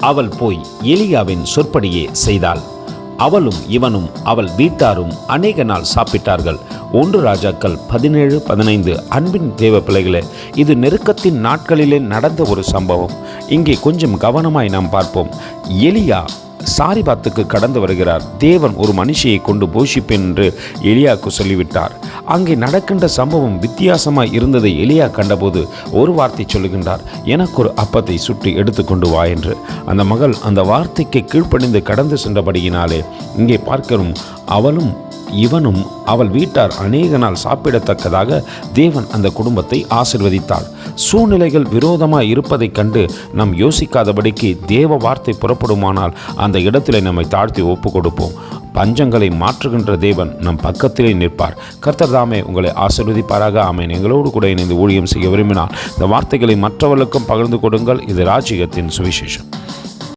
அவள் போய் எலியாவின் சொற்படியே செய்தாள். அவளும் இவனும் அவள் வீட்டாரும் அநேக நாள் சாப்பிட்டார்கள். 1 ராஜாக்கள் 17:15. அன்பின் தேவ பிள்ளைகளே, இது நெருக்கத்தின் நாட்களிலே நடந்த ஒரு சம்பவம். இங்கே கொஞ்சம் கவனமாய் நாம் பார்ப்போம். எலியா சாரிபாத்துக்கு கடந்து வருகிறார். தேவன் ஒரு மனுஷியை கொண்டு போஷிப்பேன் என்று எலியாவுக்கு சொல்லிவிட்டார். அங்கே நடக்கின்ற சம்பவம் வித்தியாசமாய் இருந்ததை எலியா கண்டபோது ஒரு வார்த்தை சொல்லுகின்றார், எனக்கு ஒரு அப்பத்தை சுற்றி எடுத்துக்கொண்டு வா என்று. அந்த மகள் அந்த வார்த்தைக்கு கீழ்ப்படிந்து கடந்து சென்றபடியினாலே இங்கே பார்க்கிறோம், அவளும் இவனும் அவள் வீட்டார் அநேக நாள் சாப்பிடத்தக்கதாக தேவன் அந்த குடும்பத்தை ஆசீர்வதித்தார். சூழ்நிலைகள் விரோதமாக இருப்பதைக் கண்டு நாம் யோசிக்காதபடிக்கு தேவ வார்த்தை புறப்படுமானால் அந்த இடத்திலே நம்மை தாழ்த்தி ஒப்பு கொடுப்போம். பஞ்சங்களை மாற்றுகின்ற தேவன் நம் பக்கத்திலே நிற்பார். கர்த்தர் தாமே உங்களை ஆசீர்வதிப்பாராக. ஆமென். எங்களோடு கூட இணைந்து ஊழியம் செய்ய விரும்பினால் இந்த வார்த்தைகளை மற்றவர்களுக்கும் பகிர்ந்து கொடுங்கள். இது ராஜ்யத்தின் சுவிசேஷம்.